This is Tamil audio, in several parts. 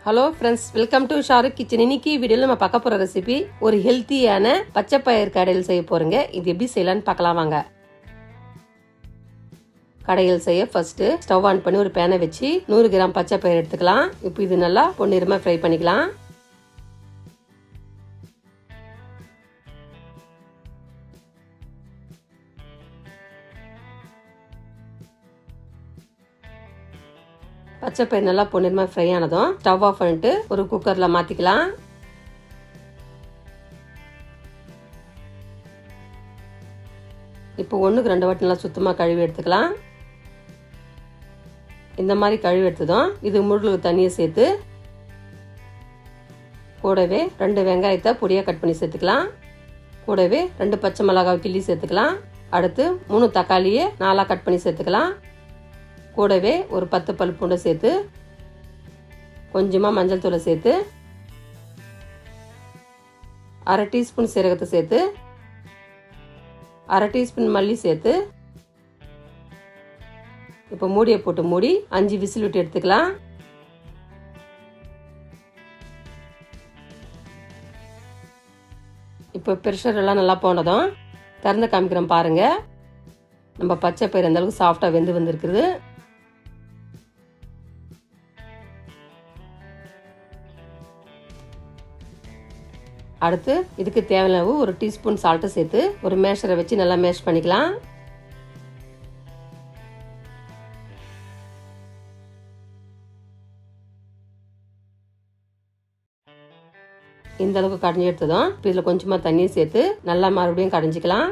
Hello friends, welcome to Shahrukh kitchen. இன்னைக்கு வீடியோவில் நம்ம பார்க்க போகிற ரெசிபி ஒரு ஹெல்த்தியான பச்சை பயிர் கடையில் செய்ய போகிறோங்க. இது எப்படி செய்யலான்னு பார்க்கலாம் வாங்க. கடையில் செய்ய ஃபர்ஸ்ட் ஸ்டவ் ஆன் பண்ணி ஒரு பேனை வச்சு 100 கிராம் பச்சை பயிர் எடுத்துக்கலாம். இப்போ இது நல்லா பொன்னிறமாக ஃப்ரை பண்ணிக்கலாம். பச்சை பயிர் நல்லா பொன்னிறமாக ஃப்ரை ஆனதும் ஸ்டவ் ஆஃப் பண்ணிட்டு ஒரு குக்கரில் மாற்றிக்கலாம். இப்போ 1க்கு 2 வாட்டி நல்லா சுத்தமாக கழுவி எடுத்துக்கலாம். இந்த மாதிரி கழுவி எடுத்ததும் இது முழுக்கு தண்ணியை சேர்த்து கூடவே 2 வெங்காயத்தை பொடியாக கட் பண்ணி சேர்த்துக்கலாம். கூடவே 2 பச்சை மிளகாய் கிள்ளி சேர்த்துக்கலாம். அடுத்து 3 தக்காளியை 4 கட் பண்ணி சேர்த்துக்கலாம். கூடவே ஒரு 10 பல் பூண்டை சேர்த்து கொஞ்சமாக மஞ்சள் தூளை சேர்த்து 1/2 டீஸ்பூன் சீரகத்தை சேர்த்து 1/2 டீஸ்பூன் மல்லி சேர்த்து இப்போ மூடியை போட்டு மூடி 5 விசில் விட்டு எடுத்துக்கலாம். இப்போ ப்ரெஷர் எல்லாம் நல்லா போனதும் திறந்து காமிக்கிறோம் பாருங்க. நம்ம பச்சை பயிர் அந்த அளவுக்கு சாஃப்டாக வெந்து வந்திருக்குது. அடுத்து இதுக்கு தேவையான அளவு ஒரு டீஸ்பூன் சால்ட்டை சேர்த்து ஒரு மேஷரை வச்சு நல்லா மேஷ் பண்ணிக்கலாம். இந்த அளவுக்கு கடைஞ்சி எடுத்ததும் இதில் கொஞ்சமாக தண்ணியை சேர்த்து நல்லா மறுபடியும் கடைஞ்சிக்கலாம்.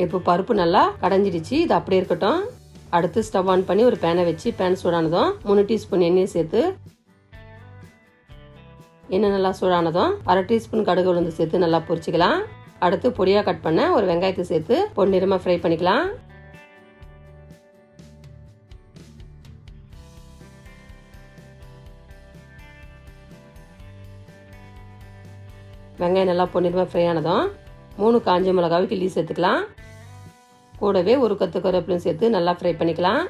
இப்போ பருப்பு நல்லா கடைஞ்சிடுச்சு. இது அப்படியே இருக்கட்டும். அடுத்து ஸ்டவ் ஆன் பண்ணி ஒரு பேனை வச்சு பேன் சூடானதும் 3 டீஸ்பூன் எண்ணெயை சேர்த்து எண்ணெய் நல்லா சூடானதும் 1/2 டீஸ்பூன் கடுகு உளுந்து சேர்த்து நல்லா பொரிச்சிக்கலாம். அடுத்து பொடியாக கட் பண்ண ஒரு வெங்காயத்தை சேர்த்து பொன்னிறமாக ஃப்ரை பண்ணிக்கலாம். வெங்காயம் நல்லா பொன்னிறமாக ஃப்ரை ஆனதும் 3 காஞ்ச மிளகாவை கிள்ளி சேர்த்துக்கலாம். கூடவே ஒரு கொத்து கருவேப்பிலையும் சேர்த்து நல்லா ஃப்ரை பண்ணிக்கலாம்.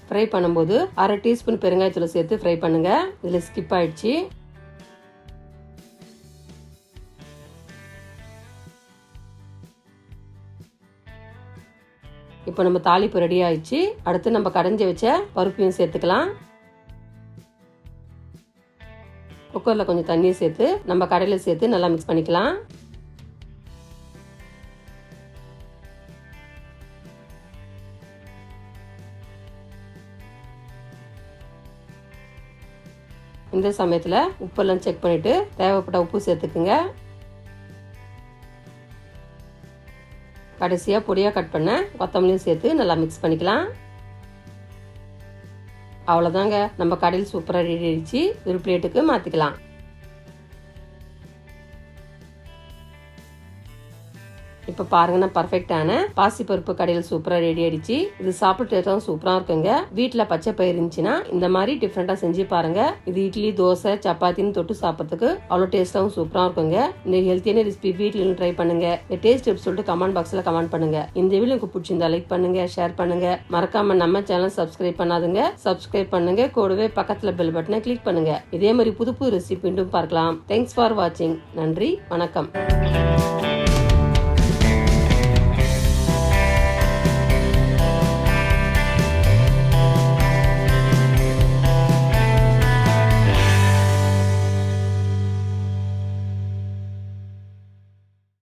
ஃப்ரை பண்ணும்போது 1/2 டீஸ்பூன் பெருங்காயத்தூளை சேர்த்து ஃப்ரை பண்ணுங்க. இதில் ஸ்கிப் ஆயிடுச்சு. இப்போ நம்ம தாளிப்பு ரெடி ஆயிடுச்சு. அடுத்து நம்ம கடைஞ்சி வச்ச பருப்பையும் சேர்த்துக்கலாம். குக்கரில் கொஞ்சம் தண்ணியை சேர்த்து நம்ம கடையில் சேர்த்து நல்லா மிக்ஸ் பண்ணிக்கலாம். இந்த சமயத்தில் உப்பெல்லாம் செக் பண்ணிட்டு தேவைப்பட்ட உப்பு சேர்த்துக்குங்க. கடைசியாக பொடியாக கட் பண்ண கொத்தமல்லியும் சேர்த்து நல்லா மிக்ஸ் பண்ணிக்கலாம். அவ்வளோதாங்க, நம்ம கடையில் சூப்பராக ரெடி ஆயிடுச்சு. ஒரு பிளேட்டுக்கு மாற்றிக்கலாம். இப்போ பாருங்கன்னா பர்ஃபெக்டான பாசிப்பருப்பு கடையில் சூப்பராக ரெடி ஆயிடுச்சு. இது சாப்பிட்டு சூப்பராக இருக்குங்க. வீட்டில் பச்சை பயிர் இருந்துச்சுன்னா இந்த மாதிரி டிஃப்ரெண்டாக செஞ்சு பாருங்க. இது இட்லி, தோசை, சப்பாத்தின்னு தொட்டு சாப்பிட்றதுக்கு அவ்வளோ டேஸ்ட்டாகவும் சூப்பராக இருக்குங்க. இந்த ஹெல்த்தியான ரெசிபி வீட்டில் ட்ரை பண்ணுங்க. இந்த டேஸ்ட் எப்படி சொல்லிட்டு கமெண்ட் பாக்ஸில் கமெண்ட் பண்ணுங்க. இந்த வீடியோ உங்களுக்கு பிடிச்சிருந்தா லைக் பண்ணுங்க, ஷேர் பண்ணுங்க. மறக்காம நம்ம சேனல் சப்ஸ்கிரைப் பண்ணாதுங்க, சப்ஸ்கிரைப் பண்ணுங்க. கூடவே பக்கத்தில் பெல் பட்டனை கிளிக் பண்ணுங்க. இதே மாதிரி புது புது ரெசிபி மீண்டும் பார்க்கலாம். தேங்க்ஸ் ஃபார் வாட்சிங். நன்றி, வணக்கம்.